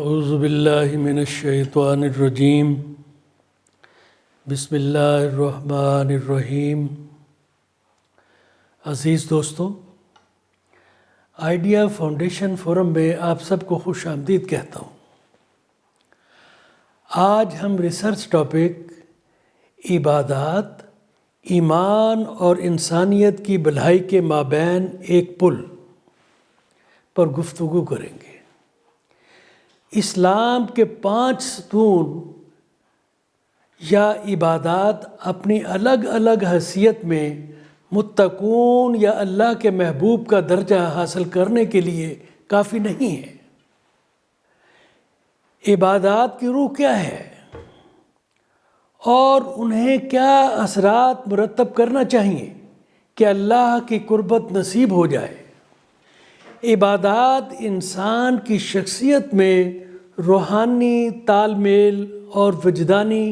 اعوذ باللہ من الشیطان الرجیم بسم اللہ الرحمن الرحیم۔ عزیز دوستو، آئیڈیا فاؤنڈیشن فورم میں آپ سب کو خوش آمدید کہتا ہوں۔ آج ہم ریسرچ ٹاپک عبادات، ایمان اور انسانیت کی بھلائی کے مابین ایک پل پر گفتگو کریں گے۔ اسلام کے 5 ستون یا عبادات اپنی الگ الگ حیثیت میں متقون یا اللہ کے محبوب کا درجہ حاصل کرنے کے لیے کافی نہیں ہے۔ عبادات کی روح کیا ہے اور انہیں کیا اثرات مرتب کرنا چاہیے کہ اللہ کی قربت نصیب ہو جائے۔ عبادات انسان کی شخصیت میں روحانی تال میل اور وجدانی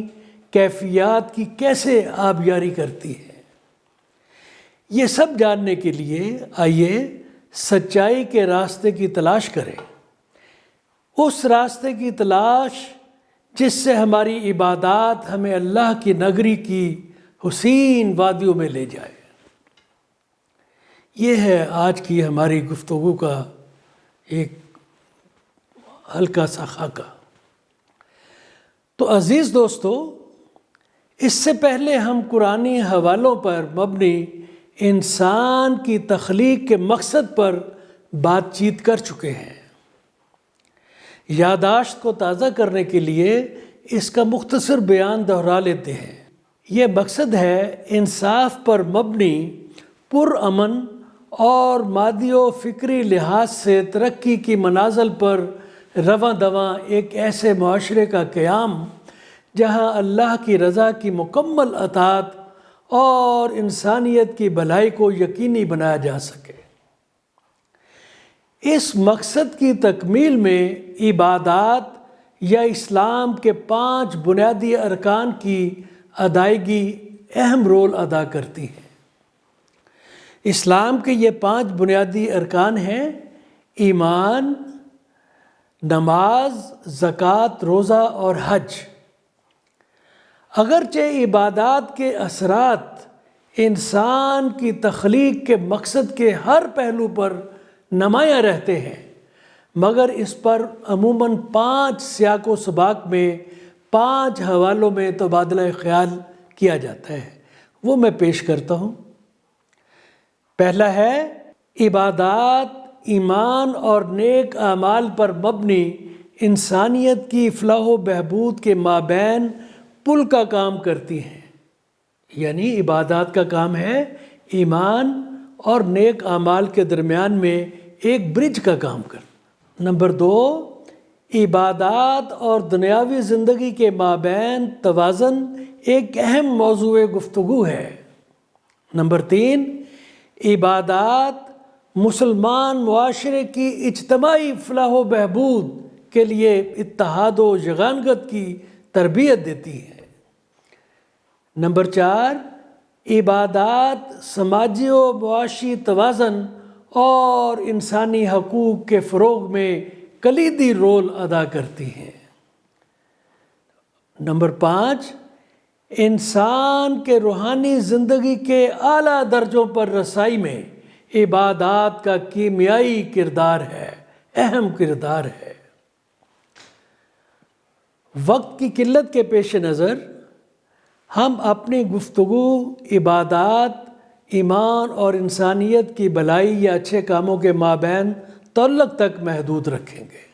کیفیات کی کیسے آبیاری کرتی ہے، یہ سب جاننے کے لیے آئیے سچائی کے راستے کی تلاش کریں، اس راستے کی تلاش جس سے ہماری عبادات ہمیں اللہ کی نگری کی حسین وادیوں میں لے جائے۔ یہ ہے آج کی ہماری گفتگو کا ایک ہلکا سا خاکہ۔ تو عزیز دوستو، اس سے پہلے ہم قرآنی حوالوں پر مبنی انسان کی تخلیق کے مقصد پر بات چیت کر چکے ہیں۔ یادداشت کو تازہ کرنے کے لیے اس کا مختصر بیان دہرا لیتے ہیں۔ یہ مقصد ہے انصاف پر مبنی پرامن اور مادی و فکری لحاظ سے ترقی کی منازل پر رواں دواں ایک ایسے معاشرے کا قیام جہاں اللہ کی رضا کی مکمل اطاعت اور انسانیت کی بھلائی کو یقینی بنایا جا سکے۔ اس مقصد کی تکمیل میں عبادات یا اسلام کے 5 بنیادی ارکان کی ادائیگی اہم رول ادا کرتی ہے۔ اسلام کے یہ 5 بنیادی ارکان ہیں: ایمان، نماز، زکوٰۃ، روزہ اور حج۔ اگرچہ عبادات کے اثرات انسان کی تخلیق کے مقصد کے ہر پہلو پر نمایاں رہتے ہیں، مگر اس پر عموماً 5 سیاق و سباق میں 5 حوالوں میں تبادلہ خیال کیا جاتا ہے۔ وہ میں پیش کرتا ہوں۔ پہلا ہے عبادات ایمان اور نیک اعمال پر مبنی انسانیت کی فلاح و بہبود کے مابین پل کا کام کرتی ہیں، یعنی عبادات کا کام ہے ایمان اور نیک اعمال کے درمیان میں ایک برج کا کام کرنا۔ نمبر 2، عبادات اور دنیاوی زندگی کے مابین توازن ایک اہم موضوع گفتگو ہے۔ نمبر 3، عبادات مسلمان معاشرے کی اجتماعی فلاح و بہبود کے لیے اتحاد و یگانگت کی تربیت دیتی ہے۔ نمبر 4، عبادات سماجی و معاشی توازن اور انسانی حقوق کے فروغ میں کلیدی رول ادا کرتی ہیں۔ نمبر 5، انسان کے روحانی زندگی کے اعلیٰ درجوں پر رسائی میں عبادات کا کیمیائی کردار ہے، اہم کردار ہے۔ وقت کی قلت کے پیش نظر ہم اپنی گفتگو عبادات، ایمان اور انسانیت کی بھلائی یا اچھے کاموں کے مابین تعلق تک محدود رکھیں گے۔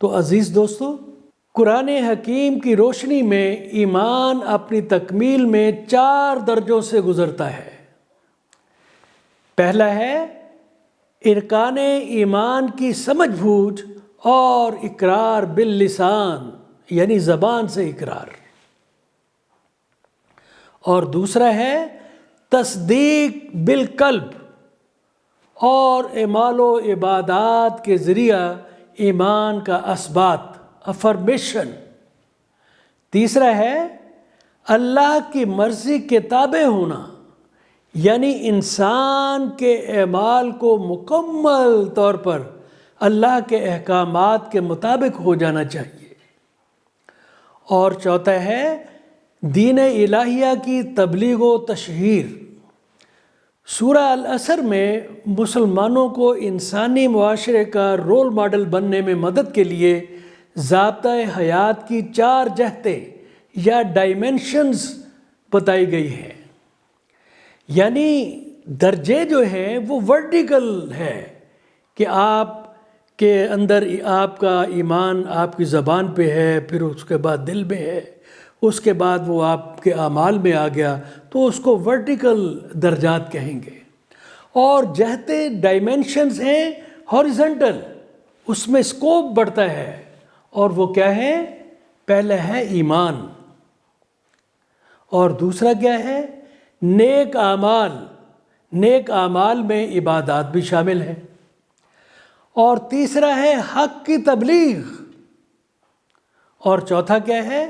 تو عزیز دوستو، قرآن حکیم کی روشنی میں ایمان اپنی تکمیل میں 4 درجوں سے گزرتا ہے۔ پہلا ہے ارکان ایمان کی سمجھ بوجھ اور اقرار باللسان، یعنی زبان سے اقرار، اور دوسرا ہے تصدیق بالقلب اور اعمال و عبادات کے ذریعہ ایمان کا اثبات، افرمیشن۔ تیسرا ہے اللہ کی مرضی کے تابع ہونا، یعنی انسان کے اعمال کو مکمل طور پر اللہ کے احکامات کے مطابق ہو جانا چاہیے۔ اور چوتھا ہے دین الہیہ کی تبلیغ و تشہیر۔ سورہ العصر میں مسلمانوں کو انسانی معاشرے کا رول ماڈل بننے میں مدد کے لیے ضابطۂ حیات کی 4 جہتیں یا ڈائمینشنز بتائی گئی ہیں۔ یعنی درجے جو ہیں وہ ورٹیکل ہے کہ آپ کے اندر آپ کا ایمان آپ کی زبان پہ ہے، پھر اس کے بعد دل میں ہے، اس کے بعد وہ آپ کے اعمال میں آ گیا، تو اس کو ورٹیکل درجات کہیں گے۔ اور جہتیں ڈائمینشنز ہیں ہاریزنٹل، اس میں اسکوپ بڑھتا ہے، اور وہ کیا ہے؟ پہلے ہے ایمان، اور دوسرا کیا ہے؟ نیک اعمال۔ نیک اعمال میں عبادات بھی شامل ہیں۔ اور تیسرا ہے حق کی تبلیغ۔ اور چوتھا کیا ہے؟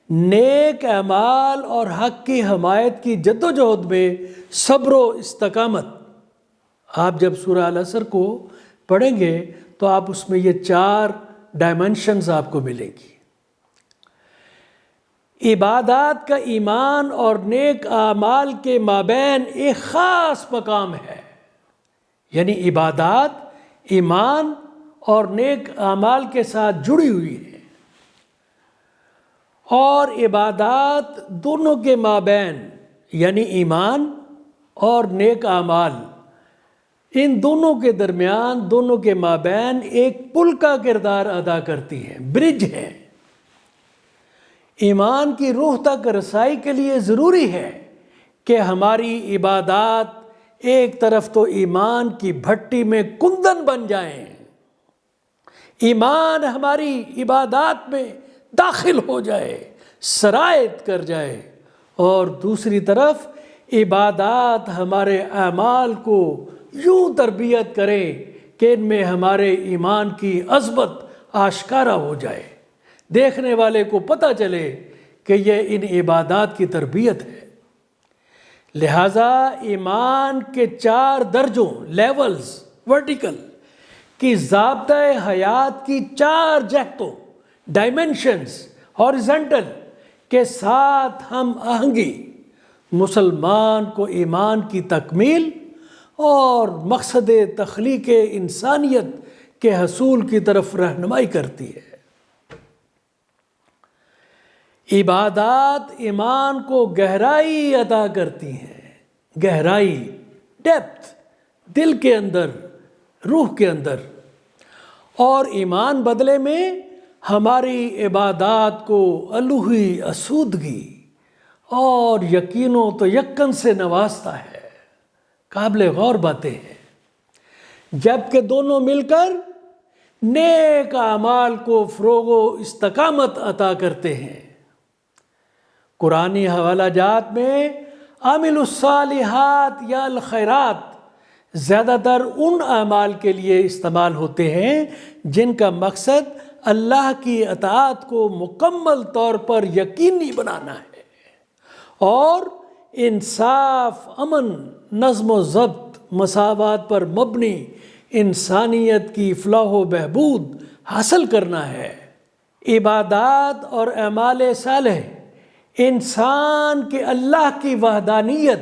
نیک اعمال اور حق کی حمایت کی جدوجہد میں صبر و استقامت۔ آپ جب سورہ العصر کو پڑھیں گے تو آپ اس میں یہ 4 ڈائمینشنز آپ کو ملیں گی۔ عبادات کا ایمان اور نیک اعمال کے مابین ایک خاص مقام ہے، یعنی عبادات ایمان اور نیک اعمال کے ساتھ جڑی ہوئی ہے، اور عبادات دونوں کے مابین یعنی ایمان اور نیک اعمال، ان دونوں کے درمیان، دونوں کے مابین ایک پل کا کردار ادا کرتی ہیں، برج ہے۔ ایمان کی روح تک رسائی کے لیے ضروری ہے کہ ہماری عبادات ایک طرف تو ایمان کی بھٹی میں کندن بن جائیں، ایمان ہماری عبادات میں داخل ہو جائے، سرایت کر جائے، اور دوسری طرف عبادات ہمارے اعمال کو یوں تربیت کرے کہ ان میں ہمارے ایمان کی عظمت آشکارا ہو جائے، دیکھنے والے کو پتہ چلے کہ یہ ان عبادات کی تربیت ہے۔ لہٰذا ایمان کے 4 درجوں، لیولز، ورٹیکل کی ضابطۂ حیات کی 4 جہتوں، ڈائمینشنز، ہاریزنٹل کے ساتھ ہم آہنگی مسلمان کو ایمان کی تکمیل اور مقصد تخلیق انسانیت کے حصول کی طرف رہنمائی کرتی ہے۔ عبادات ایمان کو گہرائی عطا کرتی ہیں، گہرائی، ڈیپتھ، دل کے اندر، روح کے اندر، اور ایمان بدلے میں ہماری عبادات کو الوہی آسودگی اور یقین و تیقن سے نوازتا ہے۔ قابل غور باتیں ہیں، جبکہ دونوں مل کر نیک اعمال کو فروغ و استقامت عطا کرتے ہیں۔ قرآنی حوالہ جات میں عامل الصالحات یا الخیرات زیادہ تر ان اعمال کے لیے استعمال ہوتے ہیں جن کا مقصد اللہ کی اطاعت کو مکمل طور پر یقینی بنانا ہے اور انصاف، امن، نظم و ضبط، مساوات پر مبنی انسانیت کی فلاح و بہبود حاصل کرنا ہے۔ عبادات اور اعمال صالح انسان کے اللہ کی وحدانیت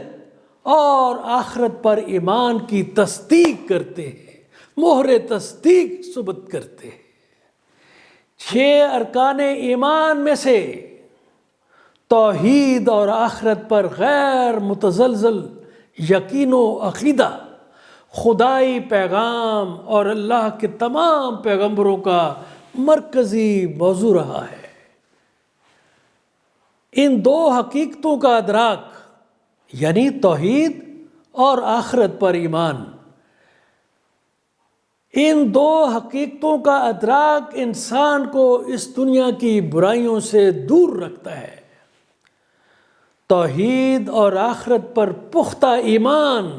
اور آخرت پر ایمان کی تصدیق کرتے ہیں، مہر تصدیق ثبت کرتے ہیں۔ 6 ارکان ایمان میں سے توحید اور آخرت پر غیر متزلزل یقین و عقیدہ خدائی پیغام اور اللہ کے تمام پیغمبروں کا مرکزی موضوع رہا ہے۔ ان 2 حقیقتوں کا ادراک یعنی توحید اور آخرت پر ایمان، ان 2 حقیقتوں کا ادراک انسان کو اس دنیا کی برائیوں سے دور رکھتا ہے۔ توحید اور آخرت پر پختہ ایمان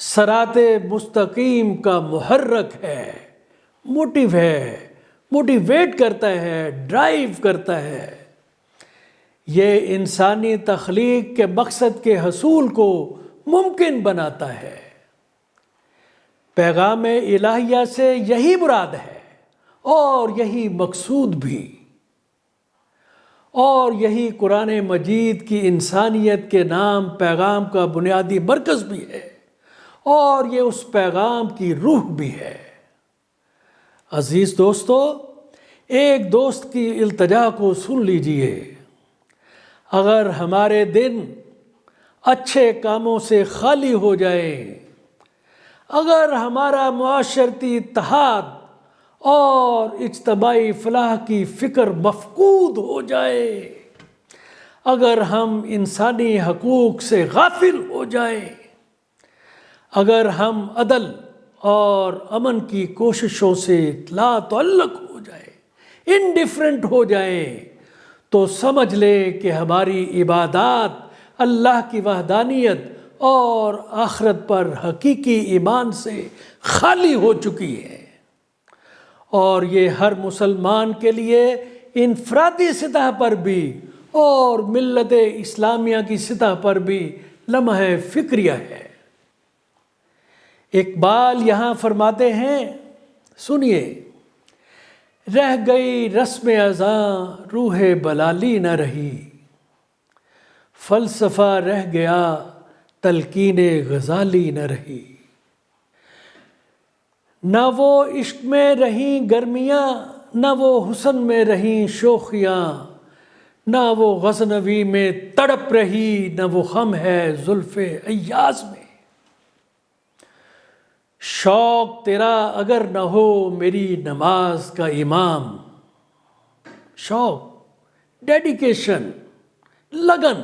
صراط مستقیم کا محرک ہے، موٹیو ہے، موٹیویٹ کرتا ہے، ڈرائیو کرتا ہے۔ یہ انسانی تخلیق کے مقصد کے حصول کو ممکن بناتا ہے۔ پیغام الہیہ سے یہی مراد ہے اور یہی مقصود بھی، اور یہی قرآن مجید کی انسانیت کے نام پیغام کا بنیادی مرکز بھی ہے، اور یہ اس پیغام کی روح بھی ہے۔ عزیز دوستو، ایک دوست کی التجا کو سن لیجئے۔ اگر ہمارے دن اچھے کاموں سے خالی ہو جائے، اگر ہمارا معاشرتی اتحاد اور اجتماعی فلاح کی فکر مفقود ہو جائے، اگر ہم انسانی حقوق سے غافل ہو جائیں، اگر ہم عدل اور امن کی کوششوں سے لا تعلق ہو جائیں، انڈیفرنٹ ہو جائیں، تو سمجھ لیں کہ ہماری عبادات اللہ کی وحدانیت اور آخرت پر حقیقی ایمان سے خالی ہو چکی ہے، اور یہ ہر مسلمان کے لیے انفرادی سطح پر بھی اور ملت اسلامیہ کی سطح پر بھی لمحہ فکریہ ہے۔ اقبال یہاں فرماتے ہیں، سنیے: رہ گئی رسم ازاں روح بلالی نہ رہی، فلسفہ رہ گیا تلقین غزالی نہ رہی۔ نہ وہ عشق میں رہیں گرمیاں، نہ وہ حسن میں رہیں شوخیاں، نہ وہ غزنوی میں تڑپ رہی، نہ وہ خم ہے زلف ایاز میں۔ شوق تیرا اگر نہ ہو میری نماز کا امام، شوق، ڈیڈیکیشن، لگن،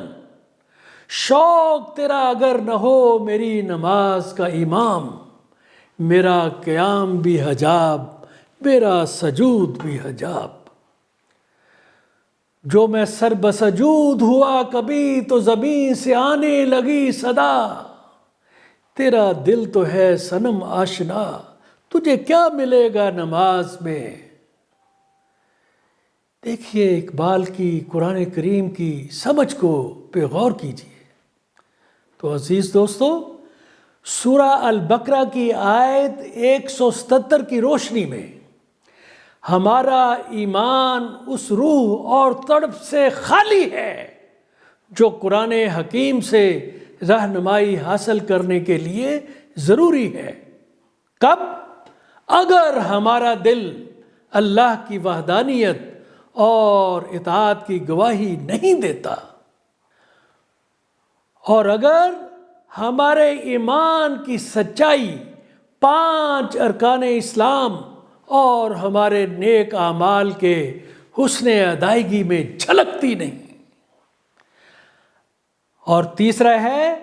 شوق تیرا اگر نہ ہو میری نماز کا امام، میرا قیام بھی حجاب، میرا سجود بھی حجاب۔ جو میں سر بسجود ہوا کبھی تو زمین سے آنے لگی صدا، تیرا دل تو ہے صنم آشنا، تجھے کیا ملے گا نماز میں۔ دیکھیے اقبال کی قرآن کریم کی سمجھ کو پہ غور کیجیے۔ تو عزیز دوستو، سورہ البقرہ کی آیت 177 کی روشنی میں ہمارا ایمان اس روح اور تڑپ سے خالی ہے جو قرآن حکیم سے رہنمائی حاصل کرنے کے لیے ضروری ہے۔ کب؟ اگر ہمارا دل اللہ کی وحدانیت اور اطاعت کی گواہی نہیں دیتا، اور اگر ہمارے ایمان کی سچائی 5 ارکان اسلام اور ہمارے نیک اعمال کے حسن ادائیگی میں جھلکتی نہیں، اور تیسرا ہے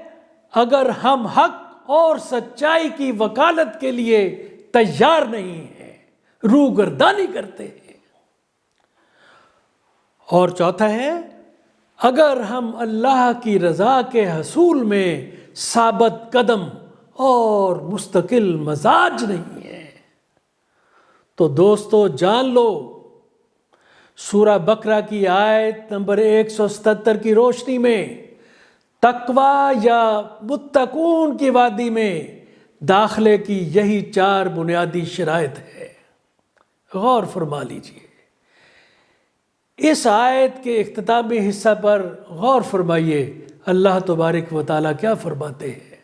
اگر ہم حق اور سچائی کی وکالت کے لیے تیار نہیں ہیں، روگردانی کرتے ہیں، اور چوتھا ہے اگر ہم اللہ کی رضا کے حصول میں ثابت قدم اور مستقل مزاج نہیں ہے۔ تو دوستو جان لو، سورہ بقرہ کی آیت نمبر 177 کی روشنی میں تقویٰ یا متقون کی وادی میں داخلے کی یہی 4 بنیادی شرائط ہے۔ غور فرما لیجیے، اس آیت کے اختتامی حصہ پر غور فرمائیے، اللہ تبارک و تعالیٰ کیا فرماتے ہیں؟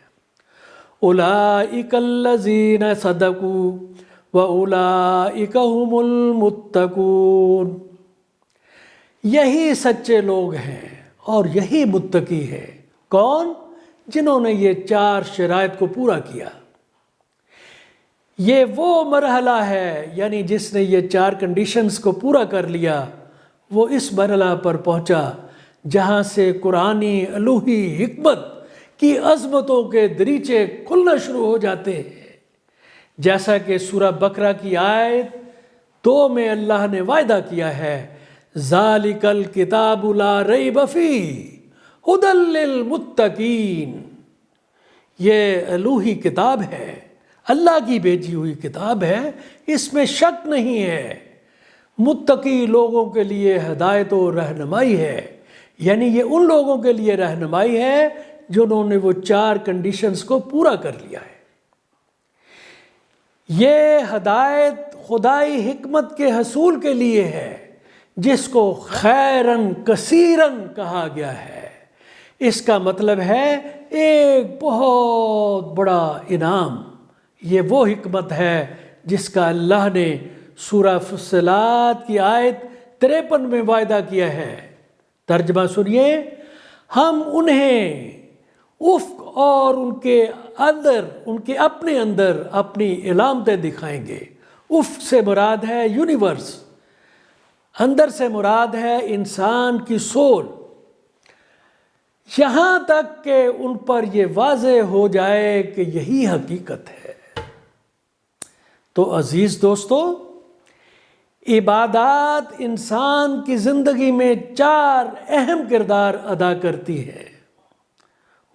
اولئک الذین صدقوا واولئک هم المتقون۔ یہی سچے لوگ ہیں اور یہی متقی ہیں۔ کون؟ جنہوں نے یہ 4 شرائط کو پورا کیا۔ یہ وہ مرحلہ ہے، یعنی جس نے یہ 4 کنڈیشنز کو پورا کر لیا، وہ اس مرحلہ پر پہنچا جہاں سے قرآنی الوہی حکمت کی عظمتوں کے دریچے کھلنا شروع ہو جاتے ہیں، جیسا کہ سورہ بقرہ کی آیت 2 میں اللہ نے وعدہ کیا ہے، ذالک الکتاب لا ریب فیہ ھدی للمتقین۔ یہ الوہی کتاب ہے، اللہ کی بھیجی ہوئی کتاب ہے، اس میں شک نہیں ہے، متقی لوگوں کے لیے ہدایت و رہنمائی ہے۔ یعنی یہ ان لوگوں کے لیے رہنمائی ہے جنہوں نے وہ 4 کنڈیشنز کو پورا کر لیا ہے۔ یہ ہدایت خدائی حکمت کے حصول کے لیے ہے جس کو خیرن کثیرن کہا گیا ہے۔ اس کا مطلب ہے ایک بہت بڑا انعام۔ یہ وہ حکمت ہے جس کا اللہ نے سورہ فصلات کی آیت 53 میں وعدہ کیا ہے۔ ترجمہ سنیے، ہم انہیں افق اور ان کے اپنے اندر اپنی علامتیں دکھائیں گے۔ افق سے مراد ہے یونیورس، اندر سے مراد ہے انسان کی سول، یہاں تک کہ ان پر یہ واضح ہو جائے کہ یہی حقیقت ہے۔ تو عزیز دوستو، عبادات انسان کی زندگی میں 4 اہم کردار ادا کرتی ہے۔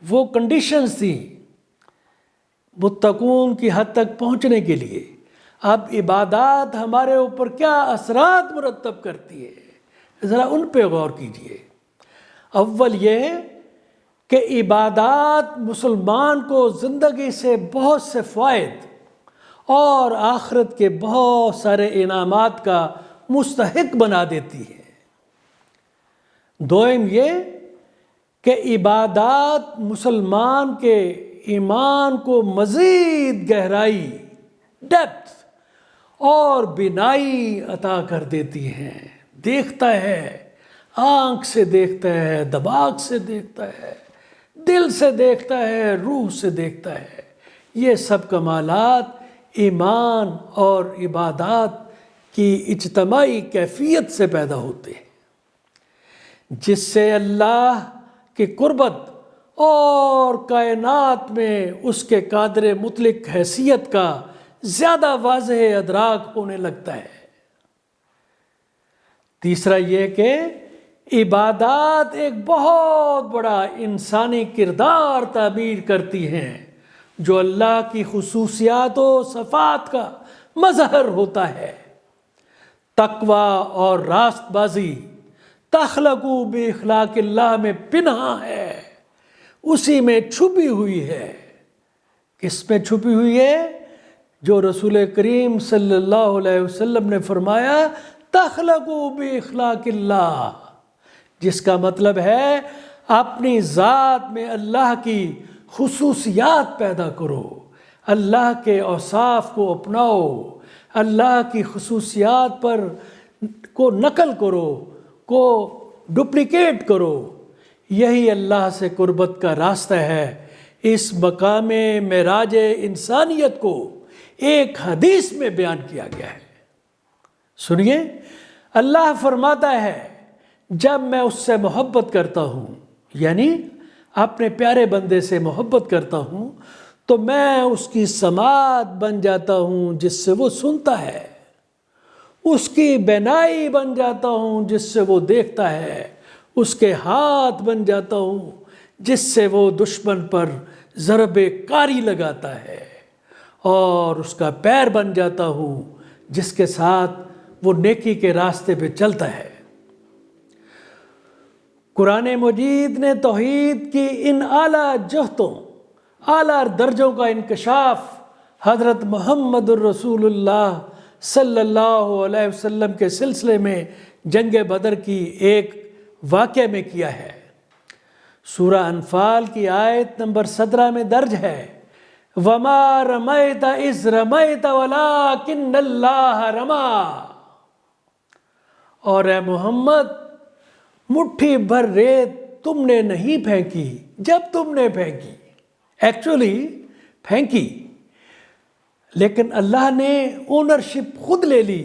وہ کنڈیشنز تھیں متقون کی حد تک پہنچنے کے لیے۔ اب عبادات ہمارے اوپر کیا اثرات مرتب کرتی ہے، ذرا ان پہ غور کیجیے۔ اول یہ کہ عبادات مسلمان کو زندگی سے بہت سے فوائد اور آخرت کے بہت سارے انعامات کا مستحق بنا دیتی ہے۔ دوم یہ کہ عبادات مسلمان کے ایمان کو مزید گہرائی، ڈیپتھ اور بینائی عطا کر دیتی ہیں۔ دیکھتا ہے، آنکھ سے دیکھتا ہے، دماغ سے دیکھتا ہے، دل سے دیکھتا ہے، روح سے دیکھتا ہے۔ یہ سب کمالات ایمان اور عبادات کی اجتماعی کیفیت سے پیدا ہوتے ہیں، جس سے اللہ کی قربت اور کائنات میں اس کے قادر مطلق حیثیت کا زیادہ واضح ادراک ہونے لگتا ہے۔ تیسرا یہ کہ عبادات ایک بہت بڑا انسانی کردار تعمیر کرتی ہیں جو اللہ کی خصوصیات و صفات کا مظہر ہوتا ہے۔ تقوی اور راست بازی تخلقوا باخلاق اللہ میں پنہاں ہے، اسی میں چھپی ہوئی ہے۔ کس میں چھپی ہوئی ہے؟ جو رسول کریم صلی اللہ علیہ وسلم نے فرمایا تخلقوا باخلاق اللہ، جس کا مطلب ہے اپنی ذات میں اللہ کی خصوصیات پیدا کرو، اللہ کے اوصاف کو اپناؤ، اللہ کی خصوصیات کو نقل کرو، کو ڈپلیکیٹ کرو۔ یہی اللہ سے قربت کا راستہ ہے۔ اس مقام معراج انسانیت کو ایک حدیث میں بیان کیا گیا ہے۔ سنیے، اللہ فرماتا ہے جب میں اس سے محبت کرتا ہوں، یعنی اپنے پیارے بندے سے محبت کرتا ہوں، تو میں اس کی سماعت بن جاتا ہوں جس سے وہ سنتا ہے، اس کی بینائی بن جاتا ہوں جس سے وہ دیکھتا ہے، اس کے ہاتھ بن جاتا ہوں جس سے وہ دشمن پر ضرب کاری لگاتا ہے، اور اس کا پیر بن جاتا ہوں جس کے ساتھ وہ نیکی کے راستے پہ چلتا ہے۔ قرآن مجید نے توحید کی ان اعلیٰ جہتوں، اعلیٰ درجوں کا انکشاف حضرت محمد الرسول اللہ صلی اللہ علیہ وسلم کے سلسلے میں جنگ بدر کی ایک واقعے میں کیا ہے۔ سورہ انفال کی آیت نمبر 17 میں درج ہے، وَمَا رَمَيْتَ إِذْ رَمَيْتَ وَلَٰكِنَّ اللَّهَ رَمَىٰ، اور اے محمد مٹھی بھر ریت تم نے نہیں پھینکی جب تم نے پھینکی، ایکچولی پھینکی، لیکن اللہ نے اونرشپ خود لے لی۔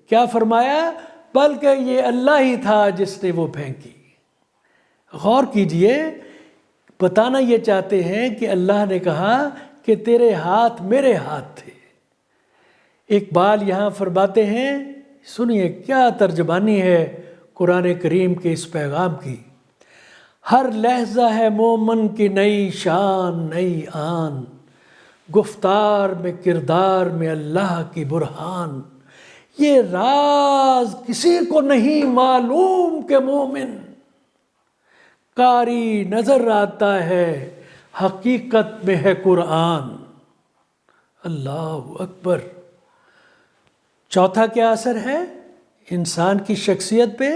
کیا فرمایا؟ بلکہ یہ اللہ ہی تھا جس نے وہ پھینکی۔ غور کیجئے، بتانا یہ چاہتے ہیں کہ اللہ نے کہا کہ تیرے ہاتھ میرے ہاتھ تھے۔ اقبال یہاں فرماتے ہیں، سنیے کیا ترجمانی ہے قرآن کریم کے اس پیغام کی، ہر لحظہ ہے مومن کی نئی شان نئی آن، گفتار میں کردار میں اللہ کی برہان، یہ راز کسی کو نہیں معلوم کہ مومن قاری نظر آتا ہے حقیقت میں ہے قرآن۔ اللہ اکبر۔ چوتھا کیا اثر ہے انسان کی شخصیت پہ؟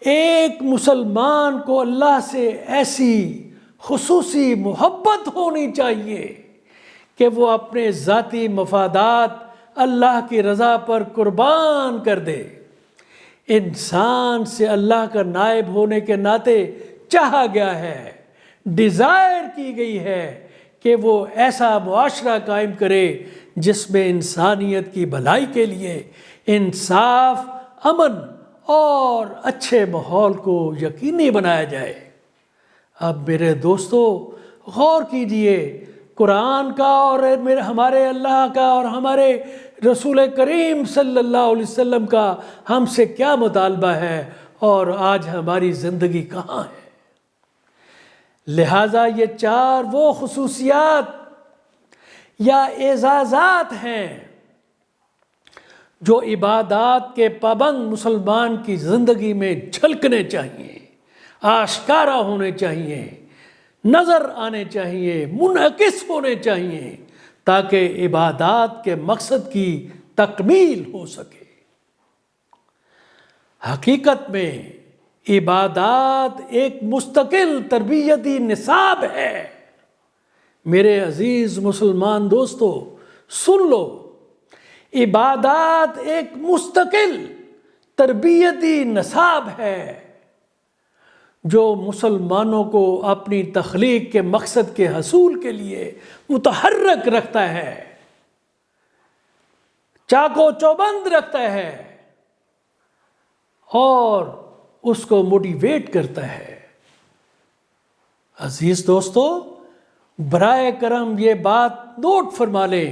ایک مسلمان کو اللہ سے ایسی خصوصی محبت ہونی چاہیے کہ وہ اپنے ذاتی مفادات اللہ کی رضا پر قربان کر دے۔ انسان سے اللہ کا نائب ہونے کے ناطے چاہا گیا ہے، ڈیزائر کی گئی ہے کہ وہ ایسا معاشرہ قائم کرے جس میں انسانیت کی بھلائی کے لیے انصاف، امن اور اچھے ماحول کو یقینی بنایا جائے۔ اب میرے دوستو غور کیجئے، قرآن کا اور ہمارے اللہ کا اور ہمارے رسول کریم صلی اللہ علیہ وسلم کا ہم سے کیا مطالبہ ہے اور آج ہماری زندگی کہاں ہے؟ لہٰذا یہ چار وہ خصوصیات یا اعزازات ہیں جو عبادات کے پابند مسلمان کی زندگی میں جھلکنے چاہیے، آشکارا ہونے چاہیے، نظر آنے چاہیے، منعکس ہونے چاہیے، تاکہ عبادات کے مقصد کی تکمیل ہو سکے۔ حقیقت میں عبادات ایک مستقل تربیتی نصاب ہے۔ میرے عزیز مسلمان دوستو سن لو، عبادات ایک مستقل تربیتی نصاب ہے جو مسلمانوں کو اپنی تخلیق کے مقصد کے حصول کے لیے متحرک رکھتا ہے، چاقو چوبند رکھتا ہے اور اس کو موٹیویٹ کرتا ہے۔ عزیز دوستو برائے کرم یہ بات نوٹ فرما لیں،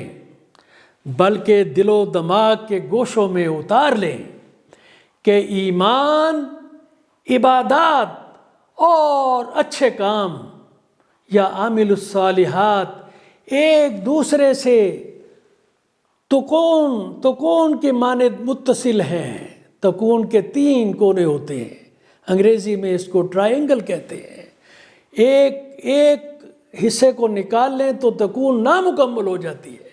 بلکہ دل و دماغ کے گوشوں میں اتار لیں کہ ایمان، عبادات اور اچھے کام یا عامل الصالحات ایک دوسرے سے تکون کے مانند متصل ہیں۔ تکون کے 3 کونے ہوتے ہیں، انگریزی میں اس کو ٹرائنگل کہتے ہیں۔ ایک حصے کو نکال لیں تو تکون نامکمل ہو جاتی ہے۔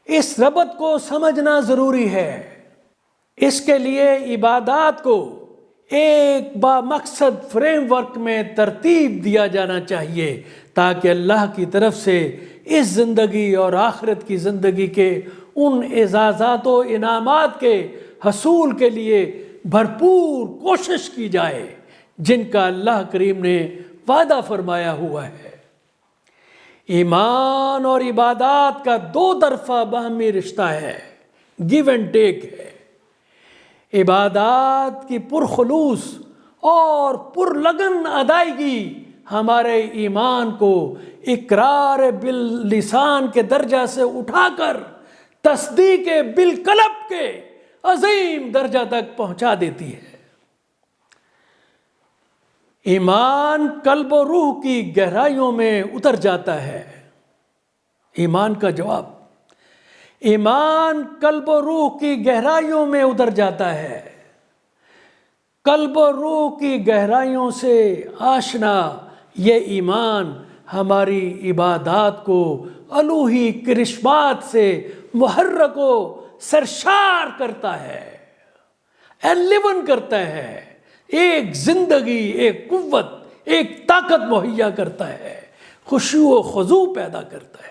اس ربط کو سمجھنا ضروری ہے۔ اس کے لیے عبادات کو ایک بامقصد فریم ورک میں ترتیب دیا جانا چاہیے تاکہ اللہ کی طرف سے اس زندگی اور آخرت کی زندگی کے ان اعزازات و انعامات کے حصول کے لیے بھرپور کوشش کی جائے جن کا اللہ کریم نے وعدہ فرمایا ہوا ہے۔ ایمان اور عبادات کا 2 طرفہ باہمی رشتہ ہے، گیو اینڈ ٹیک ہے۔ عبادات کی پرخلوص اور پرلگن ادائیگی ہمارے ایمان کو اقرار باللسان کے درجہ سے اٹھا کر تصدیق بالقلب کے عظیم درجہ تک پہنچا دیتی ہے۔ ایمان قلب و روح کی گہرائیوں میں اتر جاتا ہے۔ ایمان کا جواب، ایمان قلب و روح کی گہرائیوں میں اتر جاتا ہے۔ قلب و روح کی گہرائیوں سے آشنا یہ ایمان ہماری عبادات کو الوہی کرشمات سے محرک و سرشار کرتا ہے، ایلیون کرتا ہے، ایک زندگی، ایک قوت، ایک طاقت مہیا کرتا ہے، خشوع و خضوع پیدا کرتا ہے۔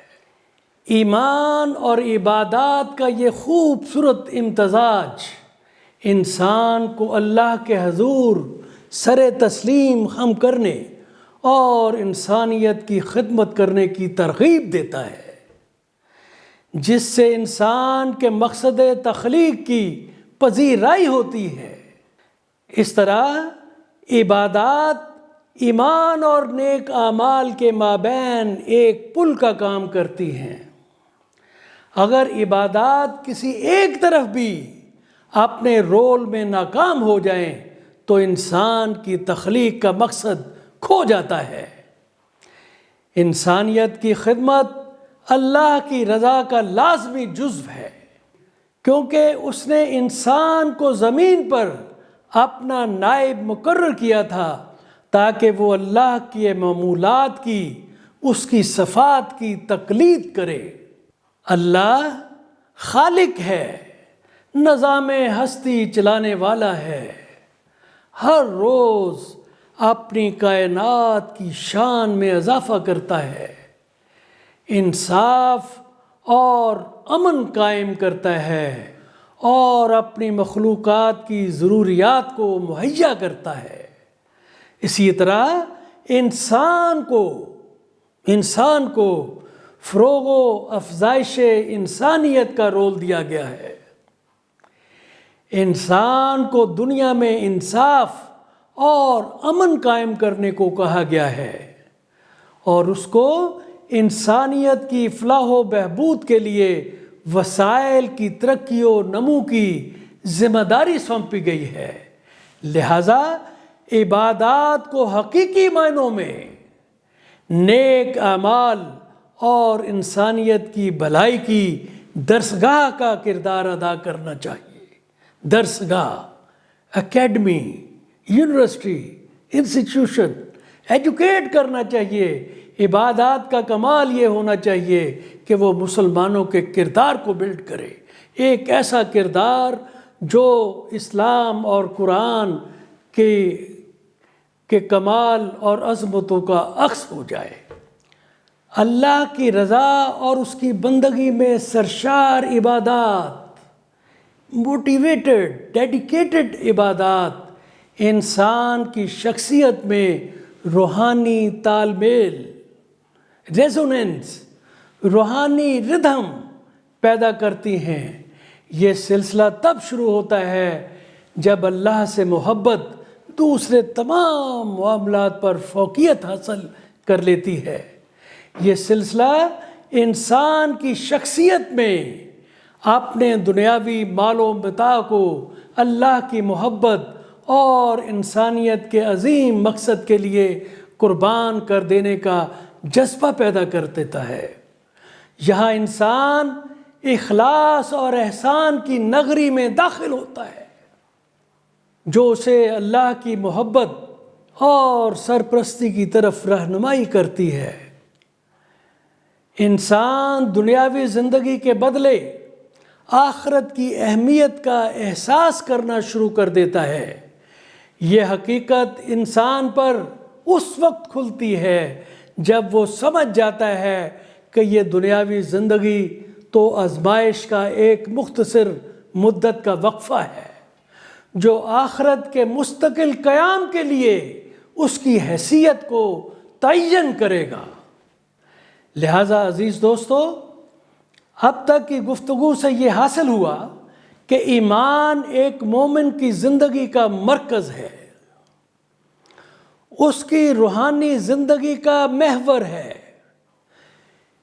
ایمان اور عبادات کا یہ خوبصورت امتزاج انسان کو اللہ کے حضور سر تسلیم خم کرنے اور انسانیت کی خدمت کرنے کی ترغیب دیتا ہے، جس سے انسان کے مقصد تخلیق کی پذیرائی ہوتی ہے۔ اس طرح عبادات ایمان اور نیک اعمال کے مابین ایک پل کا کام کرتی ہیں۔ اگر عبادات کسی ایک طرف بھی اپنے رول میں ناکام ہو جائیں تو انسان کی تخلیق کا مقصد کھو جاتا ہے۔ انسانیت کی خدمت اللہ کی رضا کا لازمی جزو ہے، کیونکہ اس نے انسان کو زمین پر اپنا نائب مقرر کیا تھا تاکہ وہ اللہ کے معمولات کی، اس کی صفات کی تقلید کرے۔ اللہ خالق ہے، نظام ہستی چلانے والا ہے، ہر روز اپنی کائنات کی شان میں اضافہ کرتا ہے، انصاف اور امن قائم کرتا ہے اور اپنی مخلوقات کی ضروریات کو مہیا کرتا ہے۔ اسی طرح انسان کو فروغ و افزائش انسانیت کا رول دیا گیا ہے۔ انسان کو دنیا میں انصاف اور امن قائم کرنے کو کہا گیا ہے اور اس کو انسانیت کی فلاح و بہبود کے لیے وسائل کی ترقی و نمو کی ذمہ داری سونپی گئی ہے۔ لہذا عبادات کو حقیقی معنوں میں نیک اعمال اور انسانیت کی بھلائی کی درسگاہ کا کردار ادا کرنا چاہیے۔ درسگاہ، اکیڈمی، یونیورسٹی، انسٹیٹیوشن ایجوکیٹ کرنا چاہیے۔ عبادات کا کمال یہ ہونا چاہیے کہ وہ مسلمانوں کے کردار کو بلڈ کرے، ایک ایسا کردار جو اسلام اور قرآن کے کمال اور عظمتوں کا عکس ہو جائے۔ اللہ کی رضا اور اس کی بندگی میں سرشار عبادات، موٹیویٹڈ، ڈیڈیکیٹڈ عبادات انسان کی شخصیت میں روحانی تال میل، ریزوننس، روحانی ردھم پیدا کرتی ہیں۔ یہ سلسلہ تب شروع ہوتا ہے جب اللہ سے محبت دوسرے تمام معاملات پر فوقیت حاصل کر لیتی ہے۔ یہ سلسلہ انسان کی شخصیت میں اپنے دنیاوی مال و متاع کو اللہ کی محبت اور انسانیت کے عظیم مقصد کے لیے قربان کر دینے کا جذبہ پیدا کر دیتا ہے۔ یہاں انسان اخلاص اور احسان کی نغری میں داخل ہوتا ہے جو اسے اللہ کی محبت اور سرپرستی کی طرف رہنمائی کرتی ہے۔ انسان دنیاوی زندگی کے بدلے آخرت کی اہمیت کا احساس کرنا شروع کر دیتا ہے۔ یہ حقیقت انسان پر اس وقت کھلتی ہے جب وہ سمجھ جاتا ہے کہ یہ دنیاوی زندگی تو آزمائش کا ایک مختصر مدت کا وقفہ ہے جو آخرت کے مستقل قیام کے لیے اس کی حیثیت کو تعین کرے گا۔ لہٰذا عزیز دوستو، اب تک کی گفتگو سے یہ حاصل ہوا کہ ایمان ایک مومن کی زندگی کا مرکز ہے، اس کی روحانی زندگی کا محور ہے،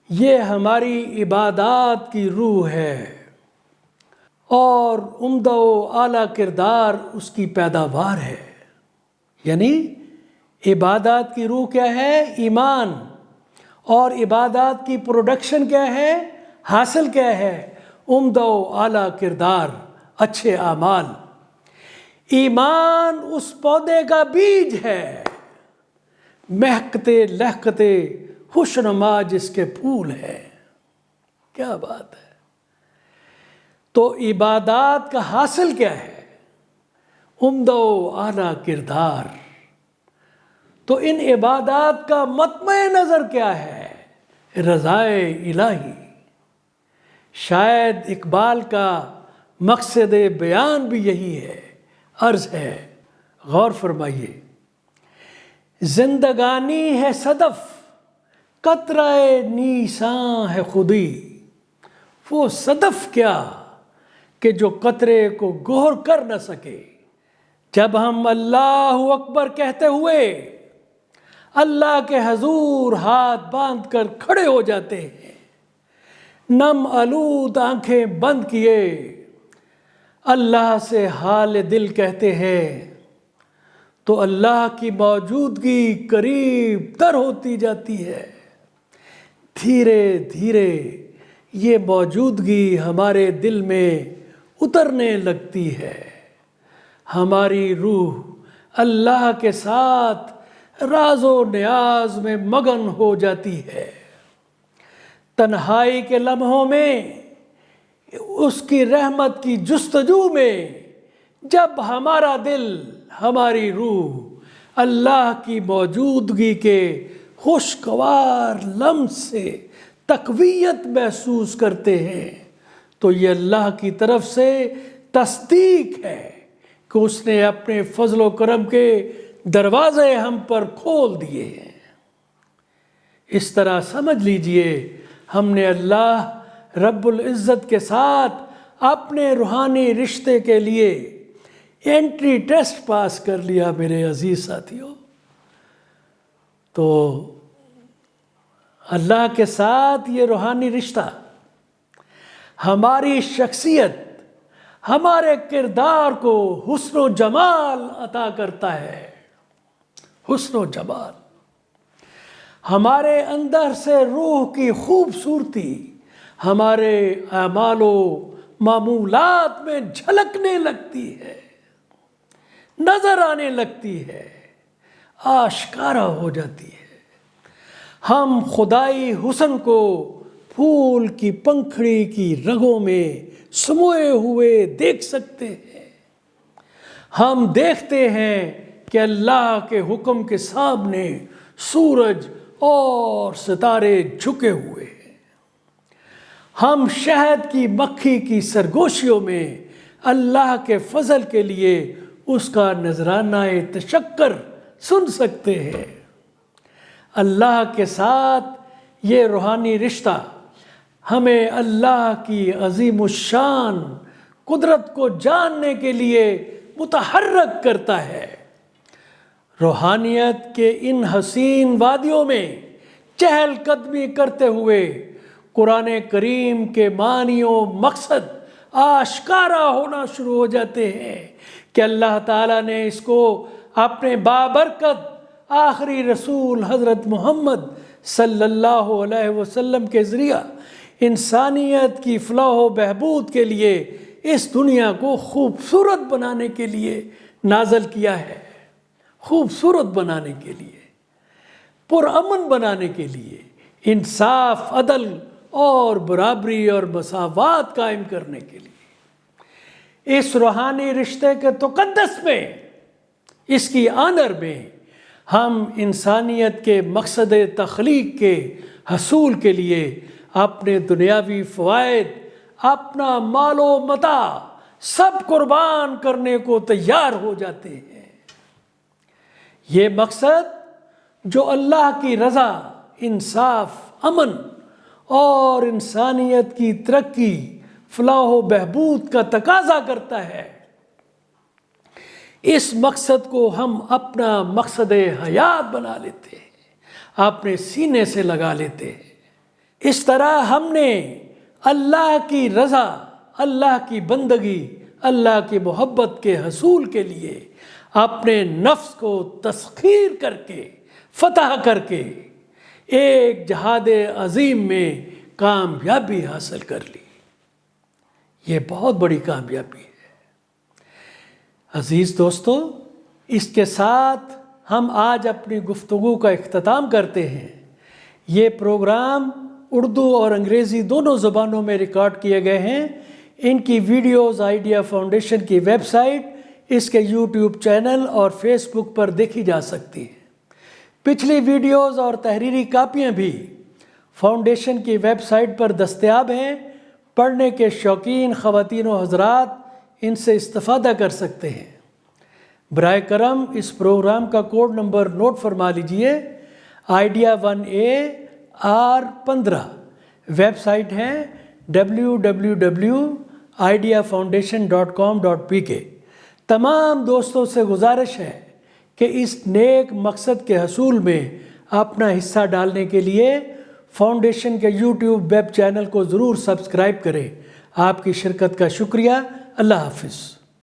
یہ ہماری عبادات کی روح ہے اور عمدہ و اعلیٰ کردار اس کی پیداوار ہے۔ یعنی عبادات کی روح کیا ہے؟ ایمان۔ اور عبادات کی پروڈکشن کیا ہے؟ حاصل کیا ہے؟ عمدہ و اعلیٰ کردار، اچھے اعمال۔ ایمان اس پودے کا بیج ہے، مہکتے لہکتے خوشنما جس کے پھول ہیں۔ کیا بات ہے! تو عبادات کا حاصل کیا ہے؟ عمدہ و اعلیٰ کردار۔ تو ان عبادات کا مطمع نظر کیا ہے؟ رضائے الہی۔ شاید اقبال کا مقصد بیان بھی یہی ہے۔ عرض ہے، غور فرمائیے۔ زندگانی ہے صدف، قطرہ نیساں ہے خودی۔ وہ صدف کیا کہ جو قطرے کو گوہر کر نہ سکے۔ جب ہم اللہ اکبر کہتے ہوئے اللہ کے حضور ہاتھ باندھ کر کھڑے ہو جاتے ہیں، نم آلود آنکھیں بند کیے اللہ سے حال دل کہتے ہیں، تو اللہ کی موجودگی قریب تر ہوتی جاتی ہے۔ دھیرے دھیرے یہ موجودگی ہمارے دل میں اترنے لگتی ہے، ہماری روح اللہ کے ساتھ راز و نیاز میں مگن ہو جاتی ہے۔ تنہائی کے لمحوں میں اس کی رحمت کی جستجو میں جب ہمارا دل، ہماری روح اللہ کی موجودگی کے خوشگوار لمس سے تقویت محسوس کرتے ہیں تو یہ اللہ کی طرف سے تصدیق ہے کہ اس نے اپنے فضل و کرم کے دروازے ہم پر کھول دیے ہیں۔ اس طرح سمجھ لیجئے ہم نے اللہ رب العزت کے ساتھ اپنے روحانی رشتے کے لیے انٹری ٹیسٹ پاس کر لیا میرے عزیز ساتھیوں۔ تو اللہ کے ساتھ یہ روحانی رشتہ ہماری شخصیت، ہمارے کردار کو حسن و جمال عطا کرتا ہے۔ حسن و جمال ہمارے اندر سے روح کی خوبصورتی ہمارے اعمال و معمولات میں جھلکنے لگتی ہے، نظر آنے لگتی ہے، آشکارا ہو جاتی ہے۔ ہم خدائی حسن کو پھول کی پنکھڑی کی رگوں میں سموئے ہوئے دیکھ سکتے ہیں۔ ہم دیکھتے ہیں کہ اللہ کے حکم کے سامنے سورج اور ستارے جھکے ہوئے ہیں۔ ہم شہد کی مکھی کی سرگوشیوں میں اللہ کے فضل کے لیے اس کا نذرانہ تشکر سن سکتے ہیں۔ اللہ کے ساتھ یہ روحانی رشتہ ہمیں اللہ کی عظیم الشان قدرت کو جاننے کے لیے متحرک کرتا ہے۔ روحانیت کے ان حسین وادیوں میں چہل قدمی کرتے ہوئے قرآن کریم کے معنی و مقصد آشکارا ہونا شروع ہو جاتے ہیں کہ اللہ تعالیٰ نے اس کو اپنے بابرکت آخری رسول حضرت محمد صلی اللہ علیہ وسلم کے ذریعہ انسانیت کی فلاح و بہبود کے لیے اس دنیا کو خوبصورت بنانے کے لیے نازل کیا ہے، خوبصورت بنانے کے لیے، پرامن بنانے کے لیے، انصاف، عدل اور برابری اور مساوات قائم کرنے کے لیے۔ اس روحانی رشتے کے تقدس میں، اس کی آنر میں ہم انسانیت کے مقصد تخلیق کے حصول کے لیے اپنے دنیاوی فوائد، اپنا مال و متاع سب قربان کرنے کو تیار ہو جاتے ہیں۔ یہ مقصد جو اللہ کی رضا، انصاف، امن اور انسانیت کی ترقی، فلاح و بہبود کا تقاضا کرتا ہے، اس مقصد کو ہم اپنا مقصد حیات بنا لیتے ہیں، اپنے سینے سے لگا لیتے ہیں۔ اس طرح ہم نے اللہ کی رضا، اللہ کی بندگی، اللہ کی محبت کے حصول کے لیے اپنے نفس کو تسخیر کر کے، فتح کر کے ایک جہاد عظیم میں کامیابی حاصل کر لی۔ یہ بہت بڑی کامیابی ہے۔ عزیز دوستو، اس کے ساتھ ہم آج اپنی گفتگو کا اختتام کرتے ہیں۔ یہ پروگرام اردو اور انگریزی دونوں زبانوں میں ریکارڈ کیے گئے ہیں۔ ان کی ویڈیوز آئیڈیا فاؤنڈیشن کی ویب سائٹ، اس کے یوٹیوب چینل اور فیس بک پر دیکھی جا سکتی ہیں۔ پچھلی ویڈیوز اور تحریری کاپیاں بھی فاؤنڈیشن کی ویب سائٹ پر دستیاب ہیں۔ پڑھنے کے شوقین خواتین و حضرات ان سے استفادہ کر سکتے ہیں۔ برائے کرم اس پروگرام کا کوڈ نمبر نوٹ فرما لیجئے، آئیڈیا 1AR15۔ ویب سائٹ ہے www.ideafoundation.com.pk۔ تمام دوستوں سے گزارش ہے کہ اس نیک مقصد کے حصول میں اپنا حصہ ڈالنے کے لیے فاؤنڈیشن کے یوٹیوب ویب چینل کو ضرور سبسکرائب کریں۔ آپ کی شرکت کا شکریہ۔ اللہ حافظ۔